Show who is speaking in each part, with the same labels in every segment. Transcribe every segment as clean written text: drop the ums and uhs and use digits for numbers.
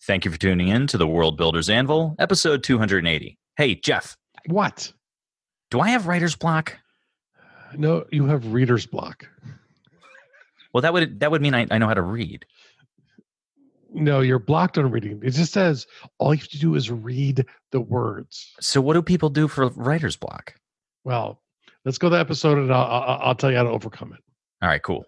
Speaker 1: Thank you for tuning in to the World Builders Anvil, episode 280. Hey, Jeff.
Speaker 2: What?
Speaker 1: Do I have writer's block?
Speaker 2: No, you have reader's block.
Speaker 1: Well, that would mean I know how to read.
Speaker 2: No, you're blocked on reading. It just says all you have to do is read the words.
Speaker 1: So what do people do for writer's block?
Speaker 2: Well, let's go to the episode and I'll tell you how to overcome it.
Speaker 1: All right, cool.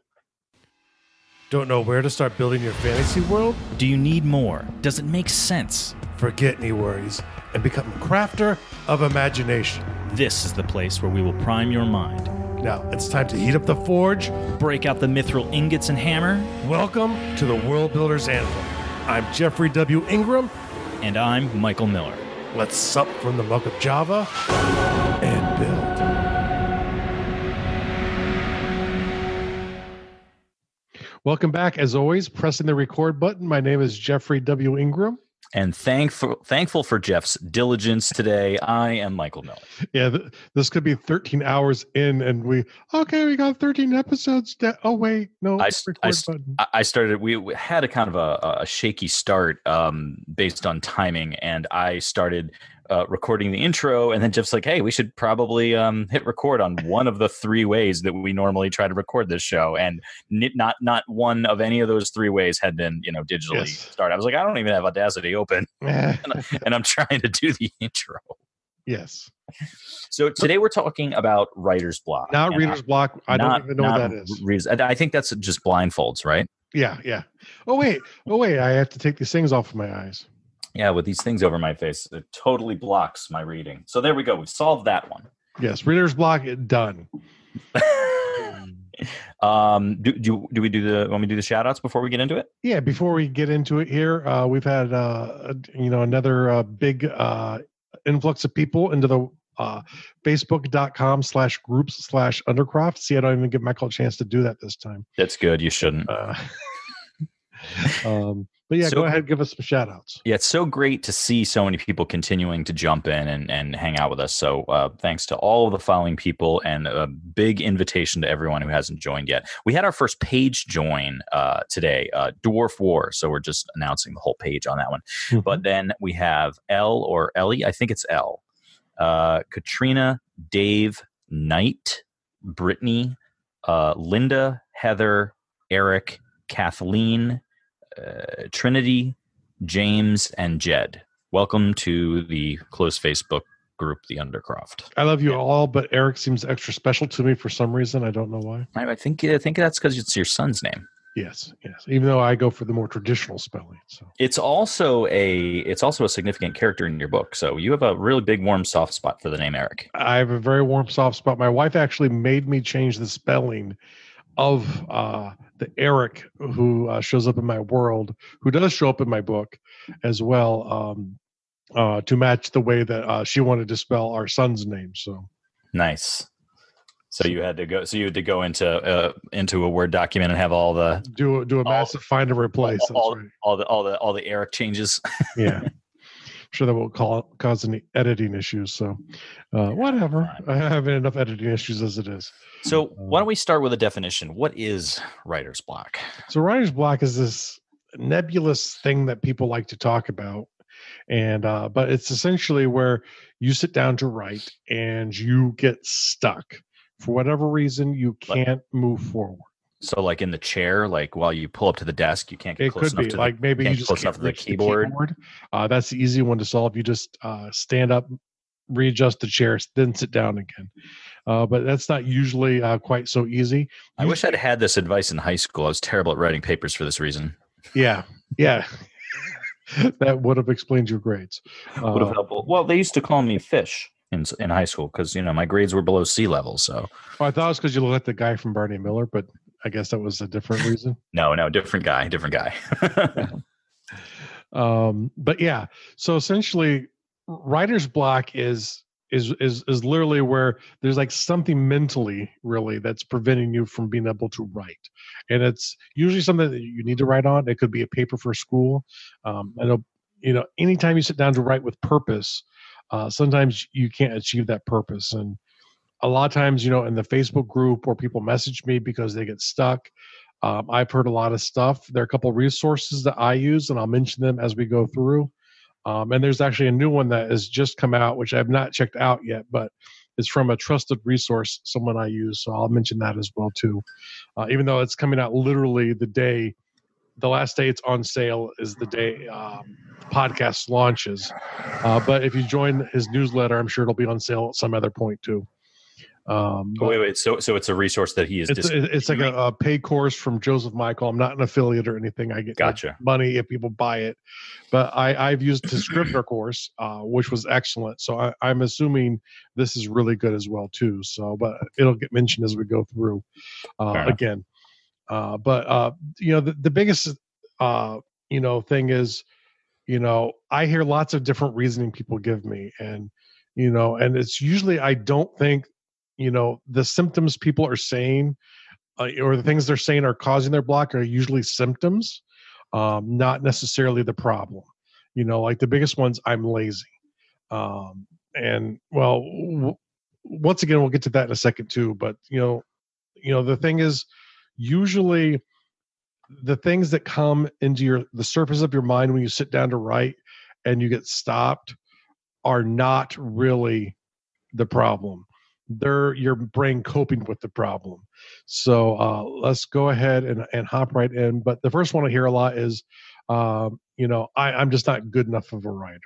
Speaker 3: Don't know where to start building your fantasy world?
Speaker 1: Do you need more? Does it make sense?
Speaker 3: Forget any worries and become a crafter of imagination.
Speaker 4: This is the place where we will prime your mind.
Speaker 3: Now, it's time to heat up the forge.
Speaker 4: Break out the mithril ingots and hammer.
Speaker 3: Welcome to the World Builders Anvil. I'm Jeffrey W. Ingram.
Speaker 4: And I'm Michael Miller.
Speaker 3: Let's sup from the muck of Java and build.
Speaker 2: Welcome back. As always, pressing the record button. My name is Jeffrey W. Ingram.
Speaker 1: And thankful for Jeff's diligence today, I am Michael Miller.
Speaker 2: Yeah, this could be 13 hours in, and we got 13 episodes. Oh wait, no.
Speaker 1: I started. We had a kind of a shaky start based on timing, and I started recording the intro, and then Jeff's like, "Hey, we should probably hit record on one of the three ways that we normally try to record this show," and not one of any of those three ways had been digitally started. I was like, I don't even have Audacity open, and I'm trying to do the intro.
Speaker 2: Yes.
Speaker 1: So today we're talking about writer's block.
Speaker 2: Not reader's block. I don't even know what that is.
Speaker 1: I think that's just blindfolds, right?
Speaker 2: Yeah. Oh wait. I have to take these things off of my eyes.
Speaker 1: Yeah, with these things over my face, it totally blocks my reading. So there we go. We've solved that one.
Speaker 2: Yes, reader's block, done.
Speaker 1: Want me to do the shout outs before we get into it?
Speaker 2: Yeah, before we get into it here, we've had another big influx of people into the facebook.com/groups/undercroft. See, I don't even give Michael a chance to do that this time.
Speaker 1: That's good. You shouldn't.
Speaker 2: But yeah, go ahead and give us some shout outs.
Speaker 1: Yeah, it's so great to see so many people continuing to jump in and hang out with us. So thanks to all of the following people, and a big invitation to everyone who hasn't joined yet. We had our first page join today, Dwarf War. So we're just announcing the whole page on that one. Mm-hmm. But then we have Elle or Ellie, I think it's Elle, Katrina, Dave, Knight, Brittany, Linda, Heather, Eric, Kathleen, Trinity, James, and Jed. Welcome to the close Facebook group, the Undercroft.
Speaker 2: I love you all, but Eric seems extra special to me for some reason. I don't know why.
Speaker 1: I think that's because it's your son's name.
Speaker 2: Yes. Even though I go for the more traditional spelling. So
Speaker 1: it's also a significant character in your book. So you have a really big, warm, soft spot for the name Eric.
Speaker 2: I have a very warm, soft spot. My wife actually made me change the spelling of the Eric who shows up in my world, who does show up in my book as well, to match the way that she wanted to spell our son's name. So nice.
Speaker 1: So you had to go. So you had to go into a Word document and have all the
Speaker 2: do a massive find and replace.
Speaker 1: All the Eric changes.
Speaker 2: Yeah. Sure that won't cause any editing issues. So whatever. I have enough editing issues as it is.
Speaker 1: So why don't we start with a definition? What is writer's block?
Speaker 2: So writer's block is this nebulous thing that people like to talk about. And but it's essentially where you sit down to write and you get stuck. For whatever reason, you can't move forward.
Speaker 1: So like in the chair, like while you pull up to the desk, you can't get close enough to
Speaker 2: like maybe you just
Speaker 1: close enough to the keyboard.
Speaker 2: That's the easy one to solve. You just stand up, readjust the chair, then sit down again. But that's not usually quite so easy.
Speaker 1: I wish I'd had this advice in high school. I was terrible at writing papers for this reason.
Speaker 2: Yeah. That would have explained your grades.
Speaker 1: Would have helped. Well, they used to call me fish in high school because my grades were below sea level. So
Speaker 2: I thought it was because you looked like the guy from Barney Miller, but I guess that was a different reason.
Speaker 1: No, different guy.
Speaker 2: But yeah, so essentially, writer's block is literally where there's like something mentally really that's preventing you from being able to write, and it's usually something that you need to write on. It could be a paper for school. I know anytime you sit down to write with purpose, sometimes you can't achieve that purpose. And a lot of times, in the Facebook group where people message me because they get stuck, I've heard a lot of stuff. There are a couple of resources that I use, and I'll mention them as we go through. And there's actually a new one that has just come out, which I've not checked out yet, but it's from a trusted resource, someone I use. So I'll mention that as well too. Even though it's coming out literally the last day it's on sale is the day the podcast launches. But if you join his newsletter, I'm sure it'll be on sale at some other point too.
Speaker 1: Wait. So it's a resource that he is.
Speaker 2: It's like a paid course from Joseph Michael. I'm not an affiliate or anything. I get money if people buy it, but I've used his scripter course, which was excellent. So I'm assuming this is really good as well too. So, but it'll get mentioned as we go through again. But the biggest thing is, I hear lots of different reasoning people give me, and it's usually I don't think the symptoms people are saying or the things they're saying are causing their block are usually symptoms, not necessarily the problem. Like the biggest ones, I'm lazy. And once again, we'll get to that in a second too, but the thing is, usually the things that come into the surface of your mind when you sit down to write and you get stopped are not really the problem. They're your brain coping with the problem. So let's go ahead and hop right in. But the first one I hear a lot is, I'm just not good enough of a writer,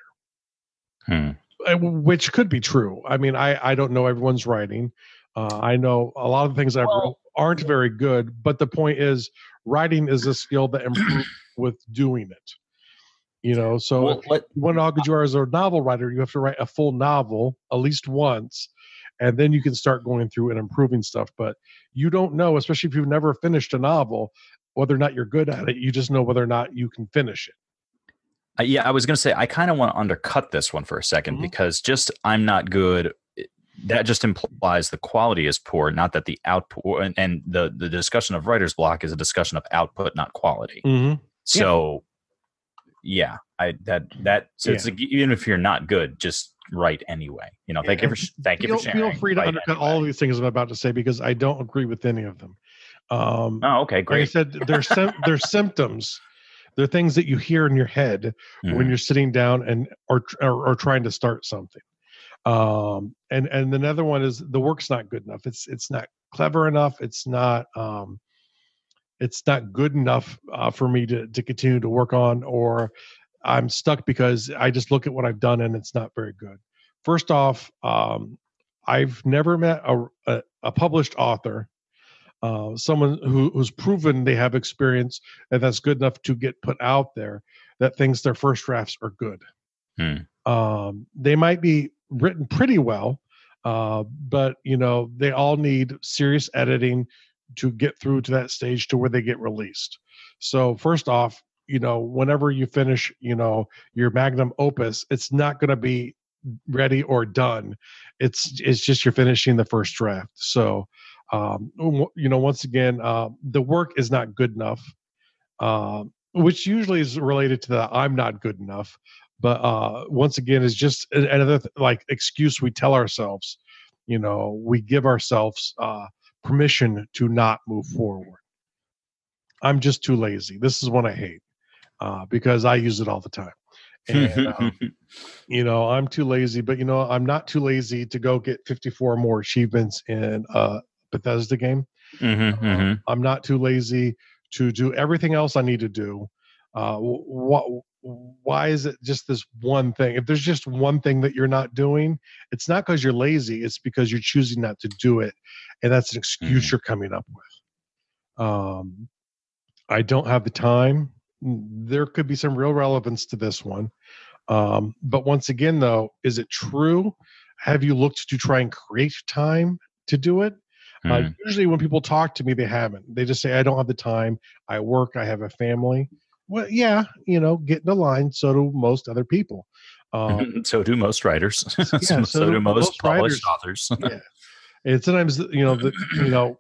Speaker 2: which could be true. I mean, I don't know everyone's writing. I know a lot of the things I've wrote aren't very good, but the point is writing is a skill that improves with doing it. So if you want to know how good you are as a novel writer, you have to write a full novel at least once, and then you can start going through and improving stuff. But you don't know, especially if you've never finished a novel, whether or not you're good at it. You just know whether or not you can finish it.
Speaker 1: Yeah, I was going to say, I kind of want to undercut this one for a second, because just I'm not good, that just implies the quality is poor, not that the output, and the discussion of writer's block is a discussion of output, not quality. So it's like, even if you're not good, just write anyway. Thank you for sharing.
Speaker 2: Feel free to undercut all of these things I'm about to say, because I don't agree with any of them.
Speaker 1: Okay, great.
Speaker 2: Like I said, they're symptoms. They're things that you hear in your head when you're sitting down and or trying to start something. And another one is the work's not good enough. It's not clever enough. It's not good enough for me to continue to work on, or I'm stuck because I just look at what I've done and it's not very good. First off, I've never met a published author, someone who's proven they have experience and that's good enough to get put out there, that thinks their first drafts are good. They might be written pretty well, but they all need serious editing to get through to that stage to where they get released. So first off, whenever you finish, your magnum opus, it's not going to be ready or done. It's just you're finishing the first draft. So, once again, the work is not good enough, which usually is related to the I'm not good enough. But once again, is just another excuse we tell ourselves. We give ourselves permission to not move forward. I'm just too lazy. This is one I hate because I use it all the time. And, I'm too lazy, but I'm not too lazy to go get 54 more achievements in a Bethesda game. I'm not too lazy to do everything else I need to do. Why is it just this one thing? If there's just one thing that you're not doing, it's not because you're lazy. It's because you're choosing not to do it. And that's an excuse you're coming up with. I don't have the time. There could be some real relevance to this one. But once again, though, is it true? Have you looked to try and create time to do it? Usually when people talk to me, they haven't. They just say, I don't have the time. I work. I have a family. Well, yeah, get in the line. So do most other people.
Speaker 1: So do most writers. So do most published authors.
Speaker 2: Yeah. And sometimes, a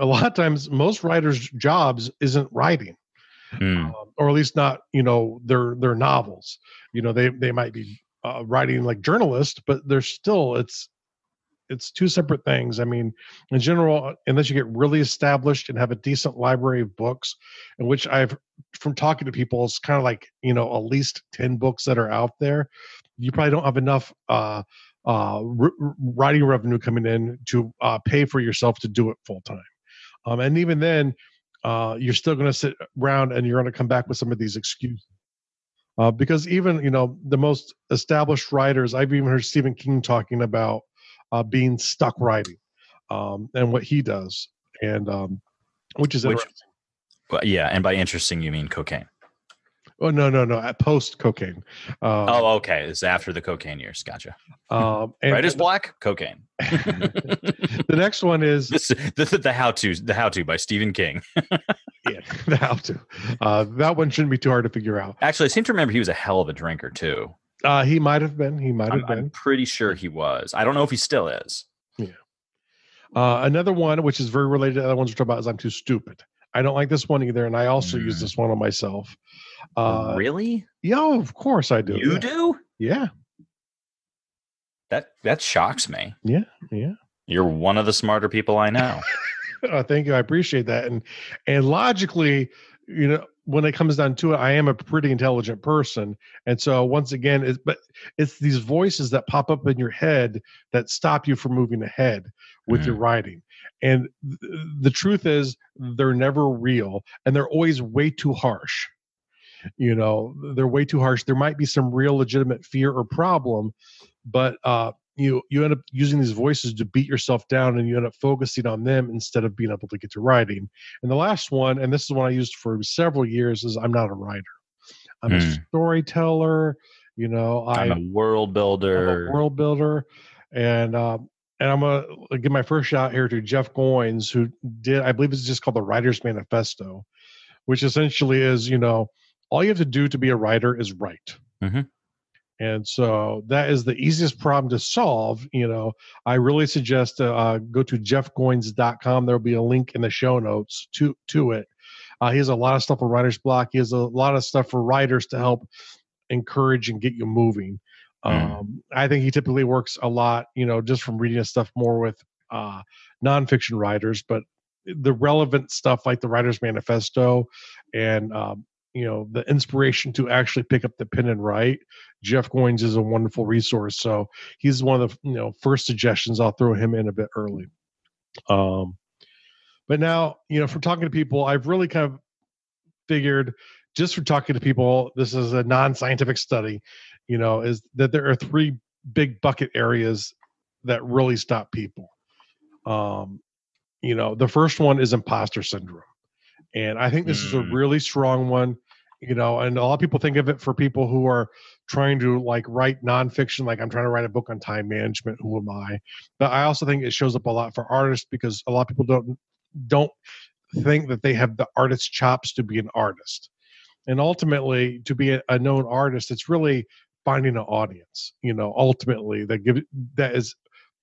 Speaker 2: lot of times most writers' jobs isn't writing, or at least not, their novels. They might be writing like journalists, but they're still, it's it's two separate things. I mean, in general, unless you get really established and have a decent library of books, in which I've, from talking to people, it's kind of like, at least 10 books that are out there. You probably don't have enough writing revenue coming in to pay for yourself to do it full time. And even then, you're still going to sit around and you're going to come back with some of these excuses. Because even, the most established writers, I've even heard Stephen King talking about being stuck writing and what he does, and which is interesting.
Speaker 1: Well, yeah, and by interesting, you mean cocaine.
Speaker 2: Oh, no. At post cocaine.
Speaker 1: Okay. It's after the cocaine years. Gotcha. Writer's block, cocaine.
Speaker 2: The next one is
Speaker 1: the how-to by Stephen King.
Speaker 2: Yeah, the how-to. That one shouldn't be too hard to figure out.
Speaker 1: Actually, I seem to remember he was a hell of a drinker too.
Speaker 2: He might have been.
Speaker 1: I'm pretty sure he was. I don't know if he still is.
Speaker 2: Yeah. Another one, which is very related to the other ones we're talking about, is I'm too stupid. I don't like this one either, and I also use this one on myself.
Speaker 1: Really?
Speaker 2: Yeah, of course I do.
Speaker 1: You do?
Speaker 2: Yeah.
Speaker 1: That shocks me.
Speaker 2: Yeah.
Speaker 1: You're one of the smarter people I know.
Speaker 2: Thank you. I appreciate that. And logically, when it comes down to it, I am a pretty intelligent person. And so once again, it's these voices that pop up in your head that stop you from moving ahead with your writing. And the truth is they're never real, and they're always way too harsh. They're way too harsh. There might be some real legitimate fear or problem, but you end up using these voices to beat yourself down, and you end up focusing on them instead of being able to get to writing. And the last one, and this is one I used for several years, is I'm not a writer. I'm a storyteller. I'm a
Speaker 1: world builder.
Speaker 2: And I'm going to give my first shout here to Jeff Goins, who did, I believe it's just called the Writer's Manifesto, which essentially is, all you have to do to be a writer is write.
Speaker 1: Mm-hmm.
Speaker 2: And so that is the easiest problem to solve. I really suggest go to jeffgoins.com. There'll be a link in the show notes to it. He has a lot of stuff for writer's block. He has a lot of stuff for writers to help encourage and get you moving. I think he typically works a lot, just from reading his stuff more with nonfiction writers, but the relevant stuff like the Writer's Manifesto and, the inspiration to actually pick up the pen and write, Jeff Goins is a wonderful resource. So he's one of the, first suggestions. I'll throw him in a bit early. But now, from talking to people, I've really kind of figured, just from talking to people, this is a non-scientific study, is that there are three big bucket areas that really stop people. The first one is imposter syndrome. And I think this is a really strong one, and a lot of people think of it for people who are trying to write nonfiction, like I'm trying to write a book on time management. Who am I? But I also think it shows up a lot for artists, because a lot of people don't think that they have the artist chops to be an artist. And ultimately, to be a known artist, it's really finding an audience. Ultimately, that is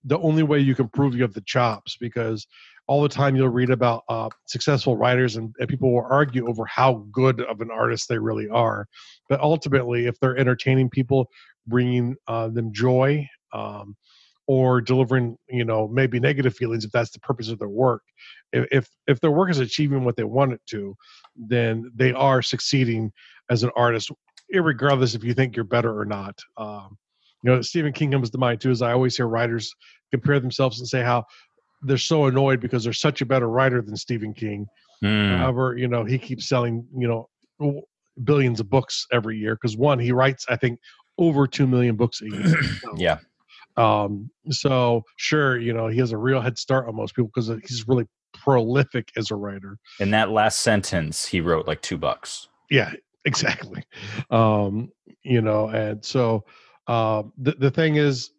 Speaker 2: the only way you can prove you have the chops, because all the time you'll read about successful writers and people will argue over how good of an artist they really are. But ultimately, if they're entertaining people, bringing them joy, or delivering, maybe negative feelings, if that's the purpose of their work, if their work is achieving what they want it to, then they are succeeding as an artist, irregardless if you think you're better or not. Stephen King comes to mind too, as I always hear writers compare themselves and say how they're so annoyed because they're such a better writer than Stephen King. However, he keeps selling, billions of books every year, because he writes, I think, over 2 million books a year. So,
Speaker 1: yeah.
Speaker 2: So sure, he has a real head start on most people because he's really prolific as a writer.
Speaker 1: In that last sentence, he wrote like $2.
Speaker 2: Yeah, exactly. And so the thing is,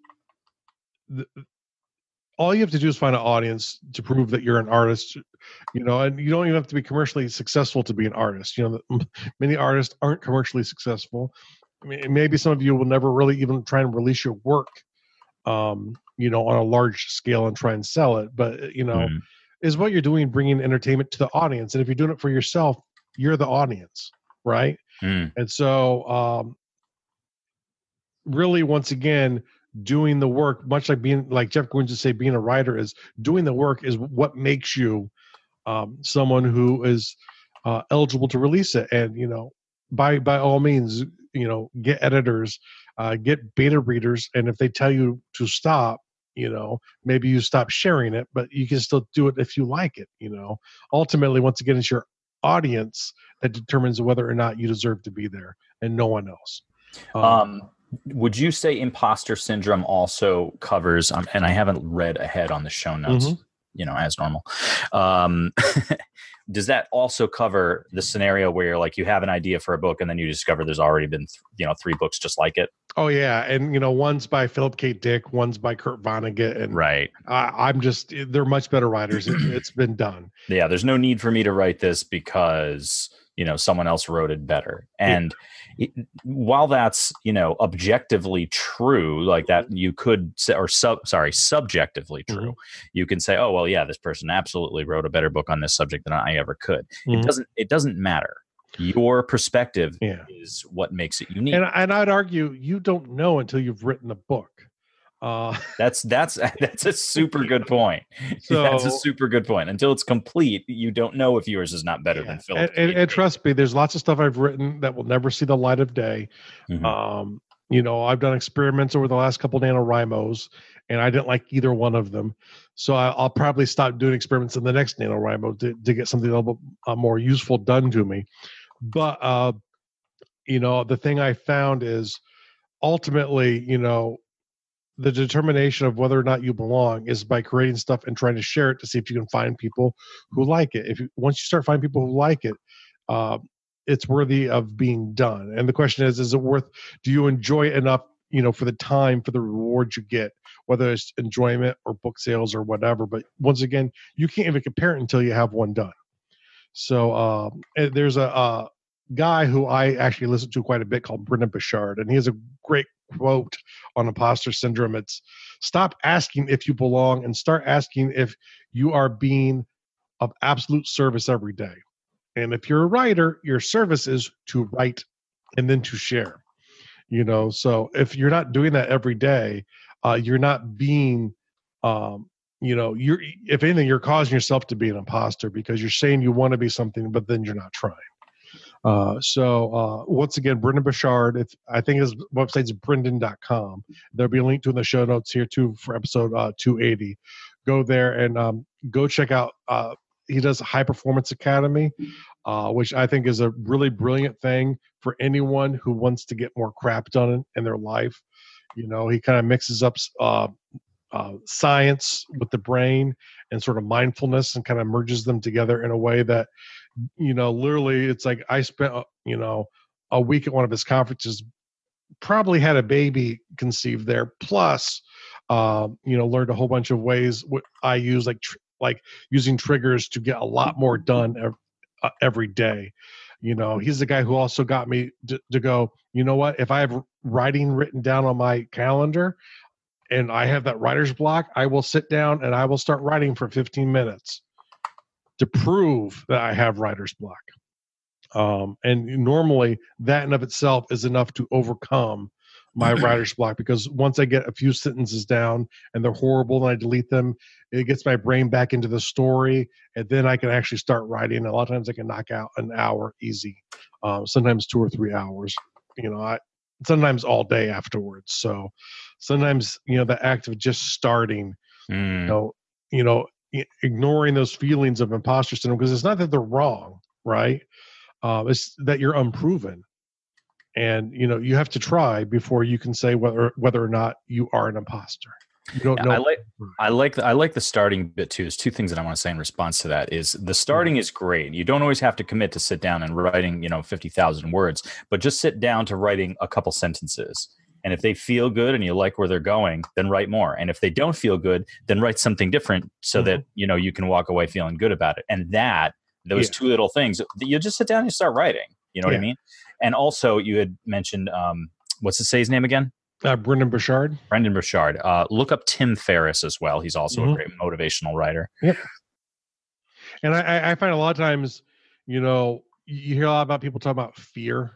Speaker 2: all you have to do is find an audience to prove that you're an artist, and you don't even have to be commercially successful to be an artist. Many artists aren't commercially successful. I mean, maybe some of you will never really even try and release your work, on a large scale and try and sell it. But, is what you're doing bringing entertainment to the audience. And if you're doing it for yourself, you're the audience, right? And so, really, once again, doing the work, much like like Jeff going to say, being a writer is doing the work is what makes you someone who is eligible to release it. And, by all means, get editors, get beta readers. And if they tell you to stop, maybe you stop sharing it, but you can still do it if you like it. Ultimately, once again, it's your audience that determines whether or not you deserve to be there, and no one else.
Speaker 1: Would you say imposter syndrome also covers, and I haven't read ahead on the show notes, as normal. Does that also cover the scenario where like you have an idea for a book and then you discover there's already been, 3 books just like it?
Speaker 2: Oh yeah. And, one's by Philip K. Dick, one's by Kurt Vonnegut. And
Speaker 1: right.
Speaker 2: they're much better writers. It's been done.
Speaker 1: Yeah. There's no need for me to write this because, someone else wrote it better. And while that's, objectively true, like that you could say, subjectively true, you can say, oh, well, yeah, this person absolutely wrote a better book on this subject than I ever could. It doesn't matter. Your perspective is what makes it unique.
Speaker 2: And I'd argue you don't know until you've written a book.
Speaker 1: That's a super good point.
Speaker 2: So,
Speaker 1: that's a super good point. Until it's complete, you don't know if yours is not better than Philip.
Speaker 2: And trust me, there's lots of stuff I've written that will never see the light of day. I've done experiments over the last couple of NaNoWriMos, and I didn't like either one of them. So I'll probably stop doing experiments in the next NaNoWriMo to get something a little more useful done to me. But the thing I found is ultimately, the determination of whether or not you belong is by creating stuff and trying to share it to see if you can find people who like it. Once you start finding people who like it, it's worthy of being done. And the question is it worth, do you enjoy it enough, for the time, for the rewards you get, whether it's enjoyment or book sales or whatever. But once again, you can't even compare it until you have one done. So there's a guy who I actually listen to quite a bit called Brendan Burchard, and he has a great quote on imposter syndrome. It's stop asking if you belong and start asking if you are being of absolute service every day. And if you're a writer, your service is to write and then to share. So if you're not doing that every day, you're not being you're, if anything, you're causing yourself to be an imposter because you're saying you want to be something, but then you're not trying. So once again, Brendan Burchard, I think his website is brendan.com. There'll be a link to in the show notes here too for episode 280. Go there and go check out. He does a High Performance Academy, which I think is a really brilliant thing for anyone who wants to get more crap done in their life. He kind of mixes up science with the brain and sort of mindfulness and kind of merges them together in a way that, literally it's like I spent, a week at one of his conferences, probably had a baby conceived there, plus, learned a whole bunch of ways I use like using triggers to get a lot more done every day. He's the guy who also got me to go, you know what, if I have writing written down on my calendar and I have that writer's block, I will sit down and I will start writing for 15 minutes to prove that I have writer's block. And normally that in of itself is enough to overcome my writer's block, because once I get a few sentences down and they're horrible and I delete them, it gets my brain back into the story, and then I can actually start writing. A lot of times I can knock out an hour easy, sometimes 2 or 3 hours, sometimes all day afterwards. So sometimes, the act of just starting, ignoring those feelings of imposter syndrome, because it's not that they're wrong, right? It's that you're unproven. And, you have to try before you can say whether or not you are an imposter. You don't know.
Speaker 1: I like the starting bit too. There's 2 things that I want to say in response to that. Is the starting is great. You don't always have to commit to sit down and writing, 50,000 words, but just sit down to writing a couple sentences. And if they feel good and you like where they're going, then write more. And if they don't feel good, then write something different so that, you can walk away feeling good about it. And those 2 little things, you just sit down and you start writing. You know what I mean? And also you had mentioned, what's to say his name again?
Speaker 2: Brendan Burchard.
Speaker 1: Brendan Burchard. Look up Tim Ferriss as well. He's also a great motivational writer.
Speaker 2: Yep. And I find a lot of times, you hear a lot about people talking about fear.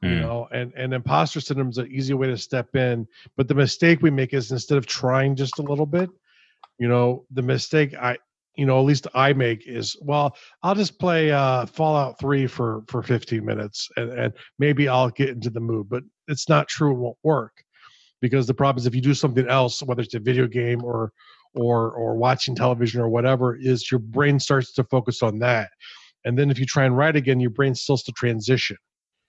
Speaker 2: And imposter syndrome is an easy way to step in. But the mistake we make is, instead of trying just a little bit, the mistake at least I make is, well, I'll just play Fallout 3 for 15 minutes and maybe I'll get into the mood. But it's not true. It won't work, because the problem is, if you do something else, whether it's a video game or watching television or whatever, is your brain starts to focus on that. And then if you try and write again, your brain still has to transition.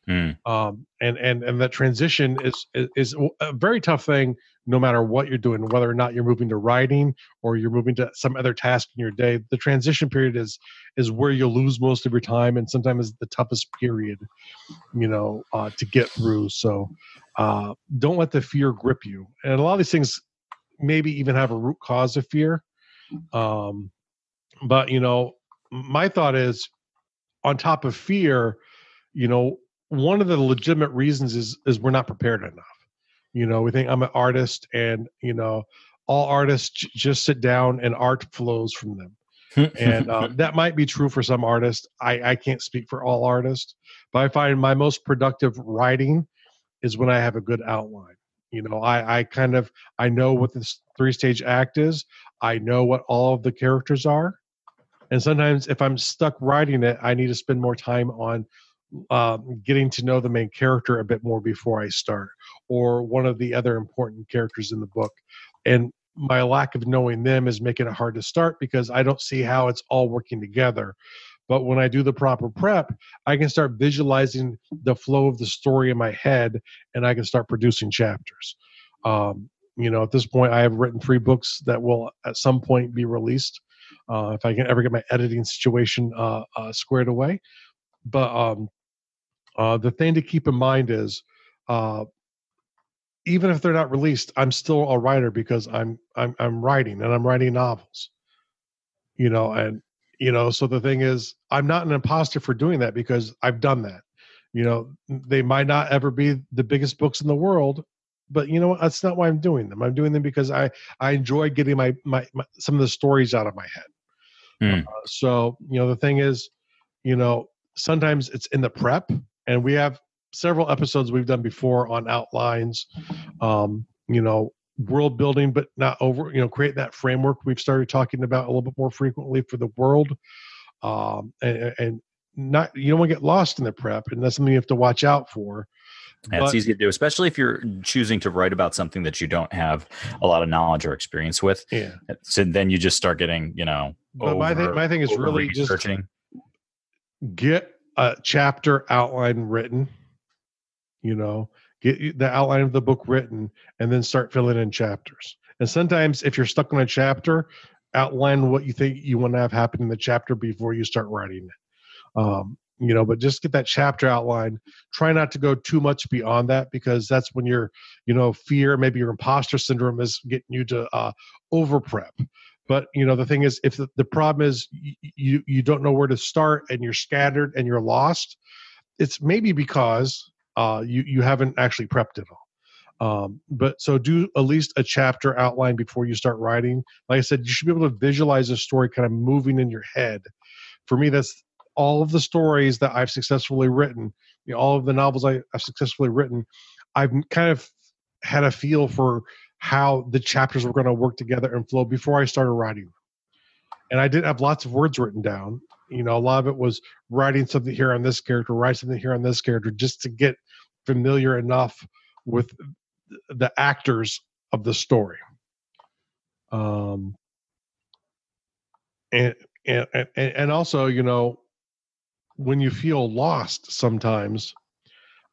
Speaker 2: And that transition is a very tough thing, no matter what you're doing, whether or not you're moving to writing or you're moving to some other task in your day. The transition period is where you'll lose most of your time, and sometimes is the toughest period, to get through. So don't let the fear grip you. And a lot of these things maybe even have a root cause of fear. But my thought is, on top of fear, one of the legitimate reasons is we're not prepared enough. We think, I'm an artist, and all artists just sit down and art flows from them. And that might be true for some artists. I can't speak for all artists, but I find my most productive writing is when I have a good outline. I know what this 3-stage act is. I know what all of the characters are. And sometimes if I'm stuck writing it, I need to spend more time on getting to know the main character a bit more before I start, or one of the other important characters in the book. And my lack of knowing them is making it hard to start, because I don't see how it's all working together. But when I do the proper prep, I can start visualizing the flow of the story in my head, and I can start producing chapters. At this point, I have written 3 books that will at some point be released, if I can ever get my editing situation squared away. But the thing to keep in mind is, even if they're not released, I'm still a writer, because I'm writing, and I'm writing novels. So the thing is, I'm not an imposter for doing that, because I've done that. They might not ever be the biggest books in the world, but that's not why I'm doing them. I'm doing them because I enjoy getting my some of the stories out of my head. So the thing is, sometimes it's in the prep, and we have several episodes we've done before on outlines, world building, but not over, create that framework we've started talking about a little bit more frequently for the world. And not, you don't want to get lost in the prep, and that's something you have to watch out for.
Speaker 1: Yeah, it's easy to do, especially if you're choosing to write about something that you don't have a lot of knowledge or experience with.
Speaker 2: Yeah.
Speaker 1: So then you just start getting,
Speaker 2: But my thing is really just get a chapter outline written, get the outline of the book written, and then start filling in chapters. And sometimes if you're stuck on a chapter, outline what you think you want to have happen in the chapter before you start writing it. But just get that chapter outline. Try not to go too much beyond that, because that's when your, fear, maybe your imposter syndrome is getting you to over prep. But, the thing is, if the problem is you don't know where to start, and you're scattered and you're lost, it's maybe because you haven't actually prepped it all. But so do at least a chapter outline before you start writing. Like I said, you should be able to visualize a story kind of moving in your head. For me, that's all of the stories that I've successfully written, all of the novels I've successfully written. I've kind of had a feel for how the chapters were going to work together and flow before I started writing them. And I did have lots of words written down. A lot of it was writing something here on this character, write something here on this character, just to get familiar enough with the actors of the story. And also, when you feel lost sometimes,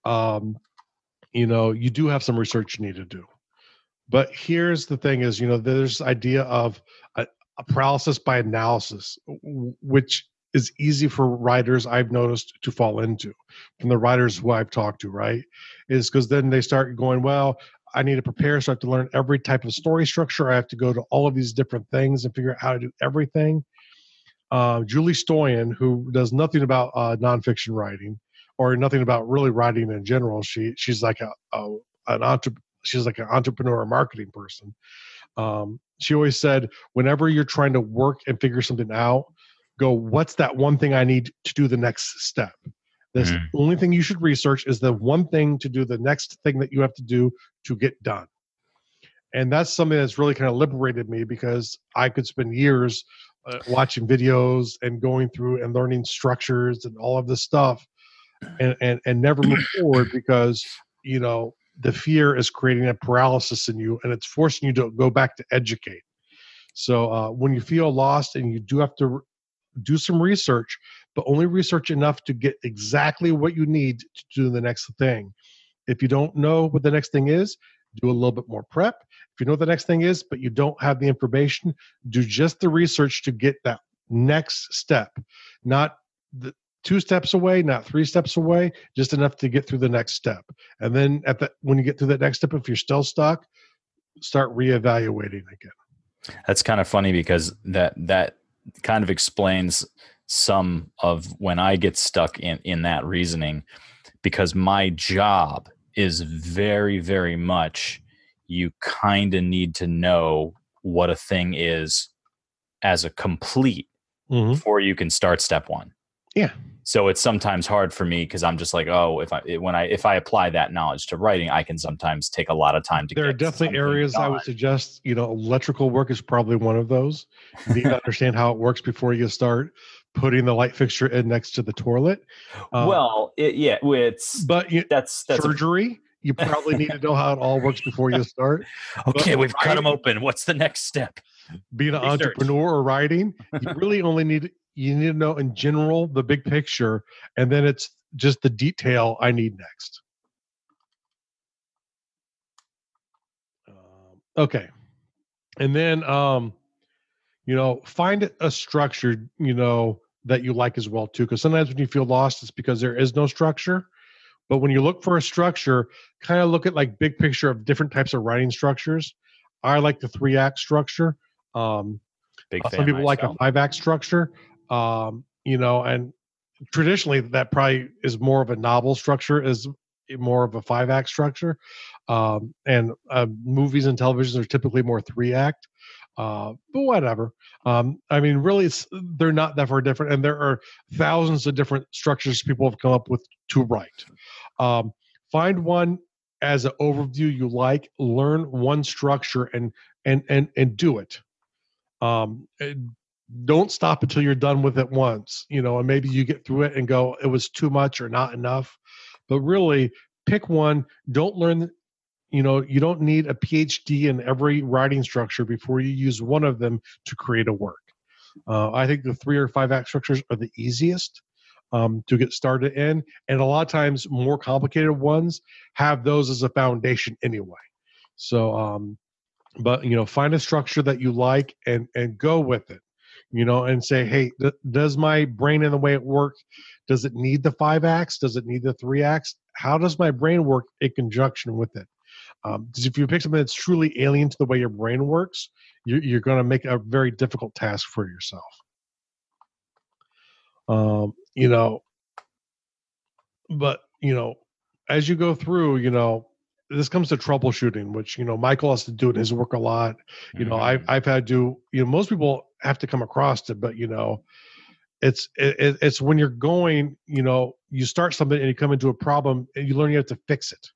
Speaker 2: you do have some research you need to do. But here's the thing is, there's this idea of a paralysis by analysis, which is easy for writers, I've noticed, to fall into, from the writers who I've talked to, right? Is because then they start going, well, I need to prepare, so I have to learn every type of story structure. I have to go to all of these different things and figure out how to do everything. Julie Stoyan, who does nothing about nonfiction writing, or nothing about really writing in general, she's like she's like an entrepreneur or marketing person. She always said, whenever you're trying to work and figure something out, go, what's that one thing I need to do the next step? The only thing you should research is the one thing to do the next thing that you have to do to get done. And that's something that's really kind of liberated me, because I could spend years watching videos and going through and learning structures and all of this stuff and never move forward, because, the fear is creating a paralysis in you, and it's forcing you to go back to educate. So when you feel lost and you do have to do some research, but only research enough to get exactly what you need to do the next thing. If you don't know what the next thing is, do a little bit more prep. If you know what the next thing is, but you don't have the information, do just the research to get that next step. Not the 2 steps away, not 3 steps away, just enough to get through the next step. And then when you get through that next step, if you're still stuck, start reevaluating again.
Speaker 1: That's kind of funny, because that kind of explains some of when I get stuck in that reasoning, because my job is very, very much, you kind of need to know what a thing is as a complete before you can start step 1.
Speaker 2: Yeah.
Speaker 1: So it's sometimes hard for me, because I'm just like, oh, if I apply that knowledge to writing, I can sometimes take a lot of time to.
Speaker 2: There are definitely areas I would suggest. Electrical work is probably one of those. You need to understand how it works before you start putting the light fixture in next to the toilet.
Speaker 1: That's
Speaker 2: surgery. You probably need to know how it all works before you start.
Speaker 1: Okay, we've cut them open. What's the next step?
Speaker 2: Being an entrepreneur or writing, you really only need to know in general the big picture, and then it's just the detail I need next. Okay. And then, find a structure, that you like as well too. Because sometimes when you feel lost, it's because there is no structure. But when you look for a structure, kind of look at like big picture of different types of writing structures. I like the 3-act structure. Some people like a 5-act structure. And traditionally that probably is more of a novel structure, is more of a 5-act structure. And movies and televisions are typically more 3-act. But whatever. Really, they're not that far different, and there are thousands of different structures people have come up with to write. Find one as an overview you like. Learn one structure and do it. Don't stop until you're done with it once. And maybe you get through it and go, it was too much or not enough. But really, pick one. Don't learn. You don't need a PhD in every writing structure before you use one of them to create a work. I think the 3 or 5-act structures are the easiest to get started in. And a lot of times more complicated ones have those as a foundation anyway. So, find a structure that you like and go with it, and say, hey, does my brain and the way it works, does it need the 5 acts? Does it need the 3 acts? How does my brain work in conjunction with it? Because if you pick something that's truly alien to the way your brain works, you're going to make a very difficult task for yourself. But as you go through, this comes to troubleshooting, which Michael has to do in his work a lot. I've had to. Most people have to come across it, but it's when you're going. You start something and you come into a problem, and you learn you have to fix it.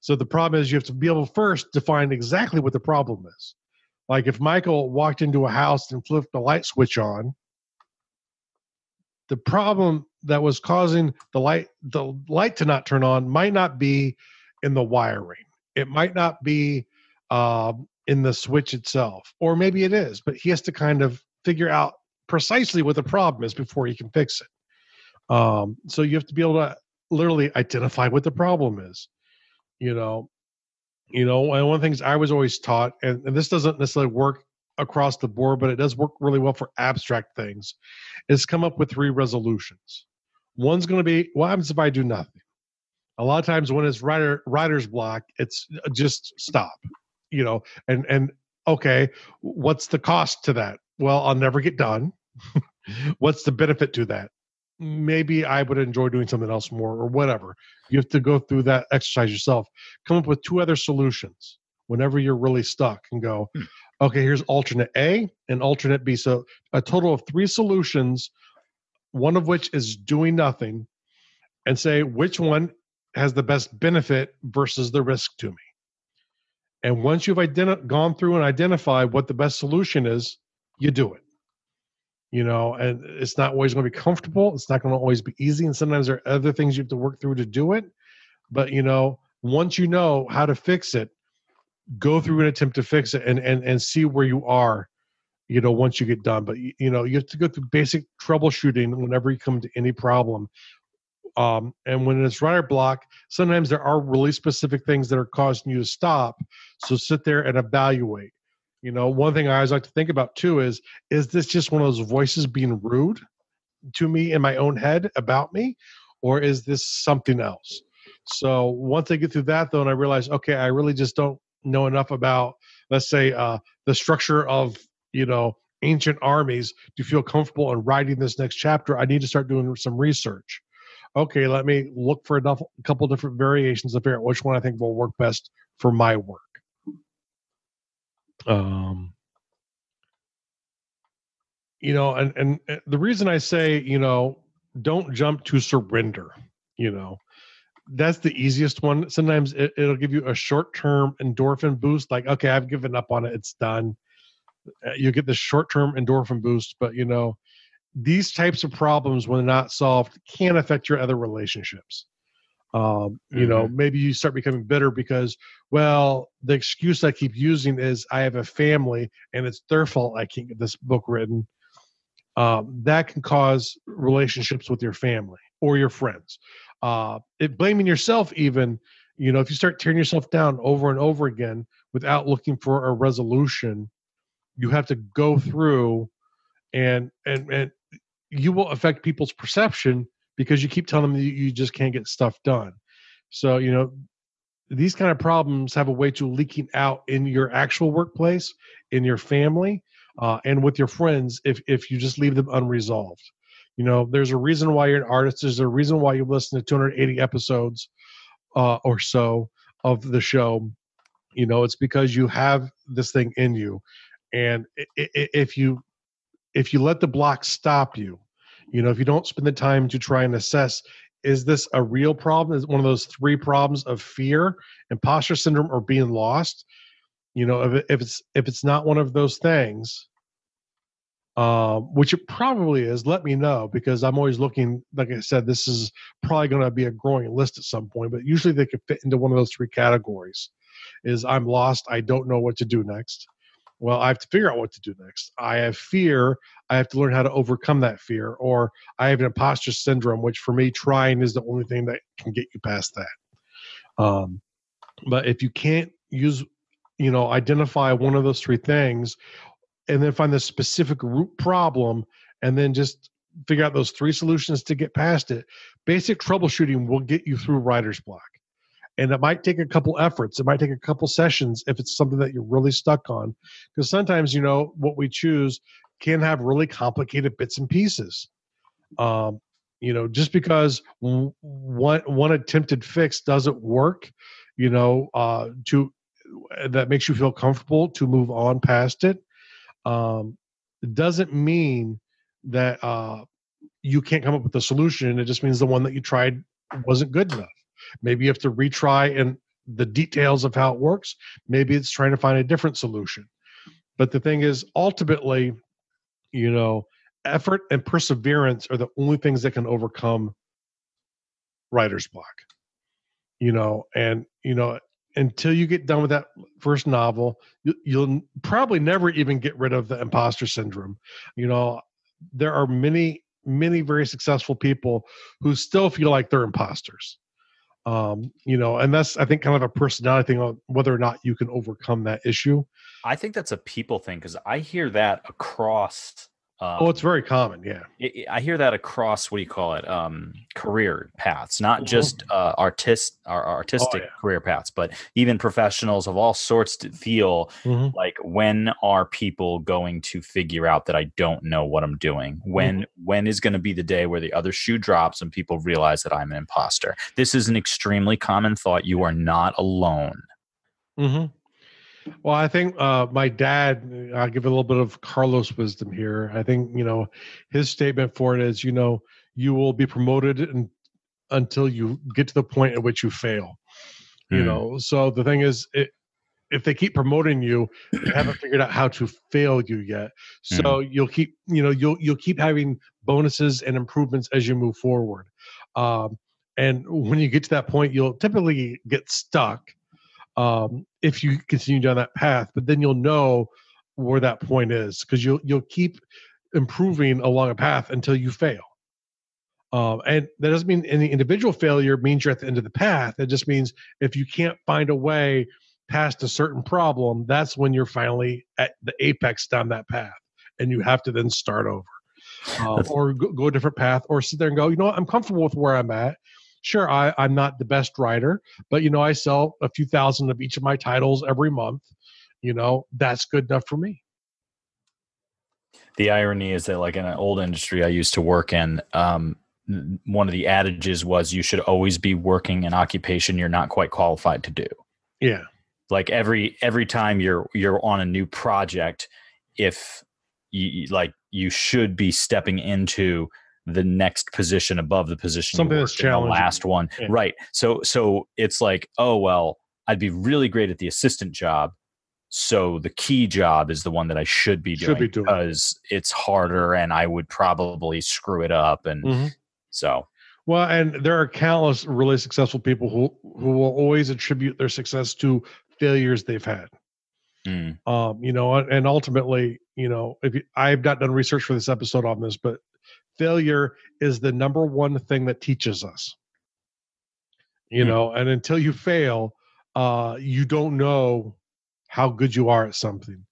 Speaker 2: So the problem is you have to be able first to find exactly what the problem is. Like if Michael walked into a house and flipped the light switch on, the problem that was causing the light to not turn on might not be in the wiring. It might not be in the switch itself, or maybe it is, but he has to kind of figure out precisely what the problem is before he can fix it. So you have to be able to literally identify what the problem is. And one of the things I was always taught, and this doesn't necessarily work across the board, but it does work really well for abstract things, is come up with 3 resolutions. One's going to be, what happens if I do nothing? A lot of times when it's writer's block, it's just stop, and okay, what's the cost to that? Well, I'll never get done. What's the benefit to that? Maybe I would enjoy doing something else more, or whatever. You have to go through that exercise yourself. Come up with 2 other solutions whenever you're really stuck, and go, okay, here's alternate A and alternate B. So a total of 3 solutions, one of which is doing nothing. and say which one has the best benefit versus the risk to me. And once you've gone through and identified what the best solution is, you do it. And it's not always going to be comfortable. It's not going to always be easy. And sometimes there are other things you have to work through to do it. But, once you know how to fix it, go through and attempt to fix it and see where you are, once you get done. But, you have to go through basic troubleshooting whenever you come to any problem. And when it's writer block, sometimes there are really specific things that are causing you to stop. So sit there and evaluate. One thing I always like to think about too is this just one of those voices being rude to me in my own head about me, or is this something else? So once I get through that though, and I realize, okay, I really just don't know enough about, let's say, the structure of, ancient armies to feel comfortable in writing this next chapter, I need to start doing some research. Okay, let me look for a couple different variations to figure out which one I think will work best for my work. And the reason I say, don't jump to surrender, that's the easiest one. Sometimes it'll give you a short-term endorphin boost. Like, okay, I've given up on it. It's done. You get the short-term endorphin boost, but these types of problems, when they're not solved, can affect your other relationships. Maybe you start becoming bitter because, well, the excuse I keep using is I have a family and it's their fault I can't get this book written. That can cause relationships with your family or your friends. Blaming yourself even, if you start tearing yourself down over and over again without looking for a resolution, you have to go through and you will affect people's perception because you keep telling them that you just can't get stuff done. So, these kind of problems have a way to leaking out in your actual workplace, in your family, and with your friends if you just leave them unresolved. There's a reason why you're an artist. There's a reason why you listen to 280 episodes or so of the show. It's because you have this thing in you. And if you let the block stop you, if you don't spend the time to try and assess, is this a real problem? Is it one of those three problems of fear, imposter syndrome, or being lost? If it's not one of those things, which it probably is, let me know, because I'm always looking. Like I said, this is probably going to be a growing list at some point, but usually they can fit into one of those three categories. Is I'm lost, I don't know what to do next. Well, I have to figure out what to do next. I have fear. I have to learn how to overcome that fear. Or I have an imposter syndrome, which for me, trying is the only thing that can get you past that. But if you can't identify one of those three things and then find the specific root problem and then just figure out those three solutions to get past it, basic troubleshooting will get you through writer's block. And it might take a couple efforts. It might take a couple sessions if it's something that you're really stuck on. Because sometimes, what we choose can have really complicated bits and pieces. Just because one attempted fix doesn't work, that makes you feel comfortable to move on past it. It doesn't mean that you can't come up with a solution. It just means the one that you tried wasn't good enough. Maybe you have to retry and the details of how it works. Maybe it's trying to find a different solution. But the thing is, ultimately, effort and perseverance are the only things that can overcome writer's block. Until you get done with that first novel, you'll probably never even get rid of the imposter syndrome. There are many, many very successful people who still feel like they're imposters. And that's, I think, kind of a personality thing on whether or not you can overcome that issue.
Speaker 1: I think that's a people thing because I hear that across.
Speaker 2: It's very common. Yeah.
Speaker 1: I hear that across, what do you call it? Career paths, not just artistic career paths, but even professionals of all sorts to feel like, when are people going to figure out that I don't know what I'm doing? When is going to be the day where the other shoe drops and people realize that I'm an imposter? This is an extremely common thought. You are not alone.
Speaker 2: Well, I think my dad, I'll give a little bit of Carlos wisdom here. I think, his statement for it is, you will be promoted until you get to the point at which you fail. So the thing is, if they keep promoting you, they haven't figured out how to fail you yet. So you'll keep, you'll keep having bonuses and improvements as you move forward. And when you get to that point, you'll typically get stuck if you continue down that path. But then you'll know where that point is, because you'll keep improving along a path until you fail. And that doesn't mean any individual failure means you're at the end of the path. It just means if you can't find a way past a certain problem, that's when you're finally at the apex down that path, and you have to then start over, or go a different path, or sit there and go, I'm comfortable with where I'm at. Sure, I'm not the best writer, but I sell a few thousand of each of my titles every month. That's good enough for me.
Speaker 1: The irony is that, like, in an old industry I used to work in, one of the adages was you should always be working an occupation you're not quite qualified to do.
Speaker 2: Yeah.
Speaker 1: Like every time you're on a new project, if you should be stepping into the next position above the position
Speaker 2: something that's challenging,
Speaker 1: the last one.
Speaker 2: Yeah.
Speaker 1: Right. So it's like, oh, well, I'd be really great at the assistant job. So the key job is the one that I should be doing because it's harder and I would probably screw it up. And so.
Speaker 2: Well, and there are countless really successful people who will always attribute their success to failures they've had. And ultimately, I've not done research for this episode on this, but failure is the number one thing that teaches us. And until you fail, you don't know how good you are at something.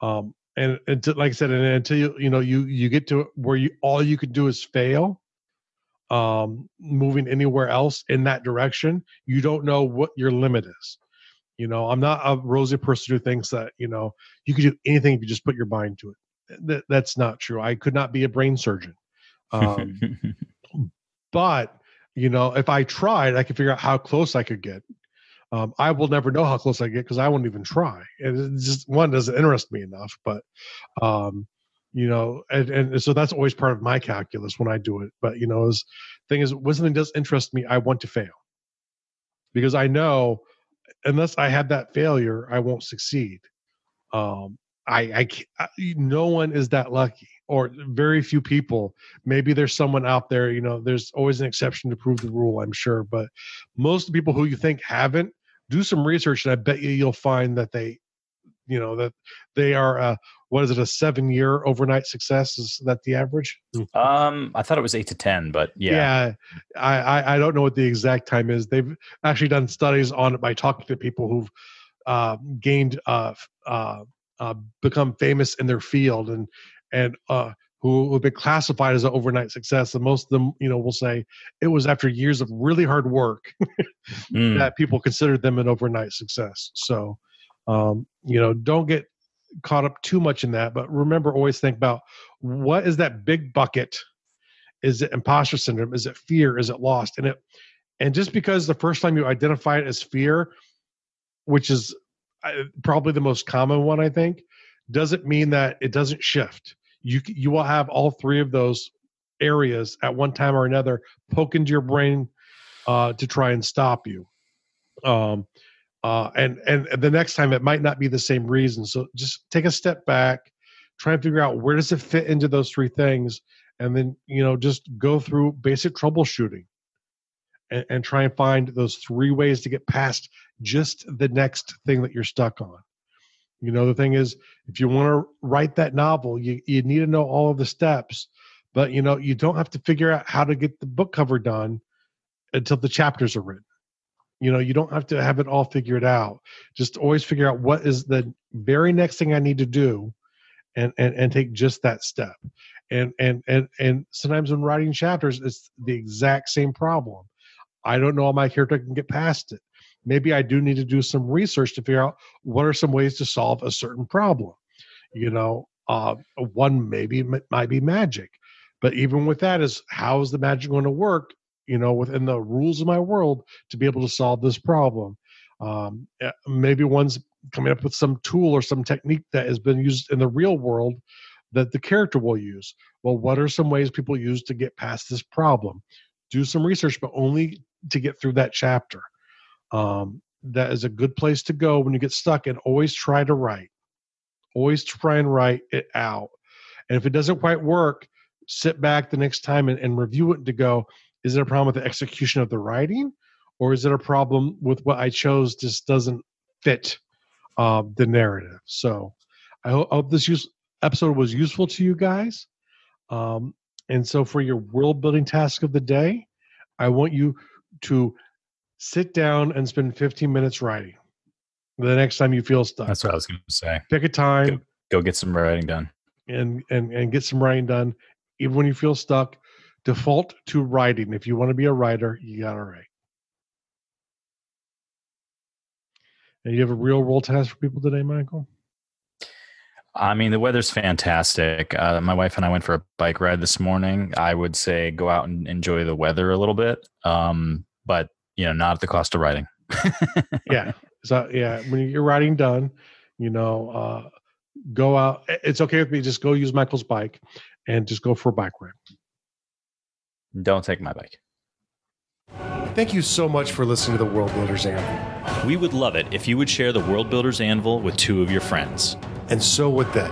Speaker 2: And until, like I said, and until you get to where all you can do is fail, moving anywhere else in that direction, you don't know what your limit is. I'm not a rosy person who thinks that, you can do anything if you just put your mind to it. That's not true. I could not be a brain surgeon. But, if I tried, I could figure out how close I could get. I will never know how close I get because I won't even try. And it just, one, doesn't interest me enough, but, and so that's always part of my calculus when I do it. But, thing is, when something does interest me, I want to fail because I know unless I have that failure, I won't succeed. No one is that lucky, or very few people. Maybe there's someone out there, there's always an exception to prove the rule, I'm sure. But most of the people who you think haven't, do some research, and I bet you'll find that they are, what is it, a 7-year overnight success? Is that the average?
Speaker 1: I thought it was 8 to 10, but yeah.
Speaker 2: I don't know what the exact time is. They've actually done studies on it by talking to people who've become famous in their field and who have been classified as an overnight success. And most of them, will say it was after years of really hard work that people considered them an overnight success. So, don't get caught up too much in that, but remember, always think about what is that big bucket. Is it imposter syndrome? Is it fear? Is it lost? And just because the first time you identify it as fear, which is probably the most common one, I think, doesn't mean that it doesn't shift. You will have all three of those areas at one time or another poke into your brain to try and stop you. And the next time it might not be the same reason. So just take a step back, try and figure out where does it fit into those three things, and then just go through basic troubleshooting and try and find those three ways to get past just the next thing that you're stuck on. The thing is, if you want to write that novel, you need to know all of the steps, but you don't have to figure out how to get the book cover done until the chapters are written. You don't have to have it all figured out. Just always figure out what is the very next thing I need to do, and take just that step. And sometimes when writing chapters, it's the exact same problem. I don't know how my character can get past it. Maybe I do need to do some research to figure out what are some ways to solve a certain problem. One maybe might be magic, but even with that, is how is the magic going to work? Within the rules of my world to be able to solve this problem. Maybe one's coming up with some tool or some technique that has been used in the real world that the character will use. Well, what are some ways people use to get past this problem? do some research, but only to get through that chapter. That is a good place to go when you get stuck, and always try to write. Always try and write it out. And if it doesn't quite work, sit back the next time and review it to go, is it a problem with the execution of the writing? Or is it a problem with what I chose just doesn't fit the narrative? So I hope this episode was useful to you guys. And so for your world building task of the day, I want you to sit down and spend 15 minutes writing the next time you feel stuck.
Speaker 1: That's what I was going to say.
Speaker 2: Pick a time.
Speaker 1: Go get some writing done.
Speaker 2: And get some writing done. Even when you feel stuck, default to writing. If you want to be a writer, you got to write. And you have a real world task for people today, Michael?
Speaker 1: I mean, the weather's fantastic. My wife and I went for a bike ride this morning. I would say go out and enjoy the weather a little bit, but not at the cost of writing.
Speaker 2: Yeah. So when your writing done, go out. It's okay with me. Just go use Michael's bike and just go for a bike ride.
Speaker 1: Don't take my bike.
Speaker 3: Thank you so much for listening to the World Builders Anvil.
Speaker 4: We would love it if you would share the World Builders Anvil with 2 of your friends.
Speaker 3: And so would they.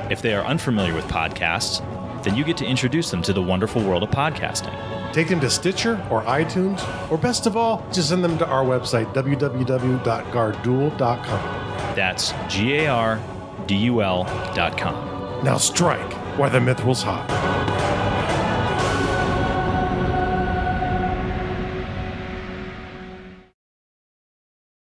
Speaker 4: If they are unfamiliar with podcasts, then you get to introduce them to the wonderful world of podcasting.
Speaker 3: Take them to Stitcher or iTunes, or best of all, just send them to our website, www.gardul.com.
Speaker 4: That's GARDUL.com.
Speaker 3: Now strike while the mithril's hot.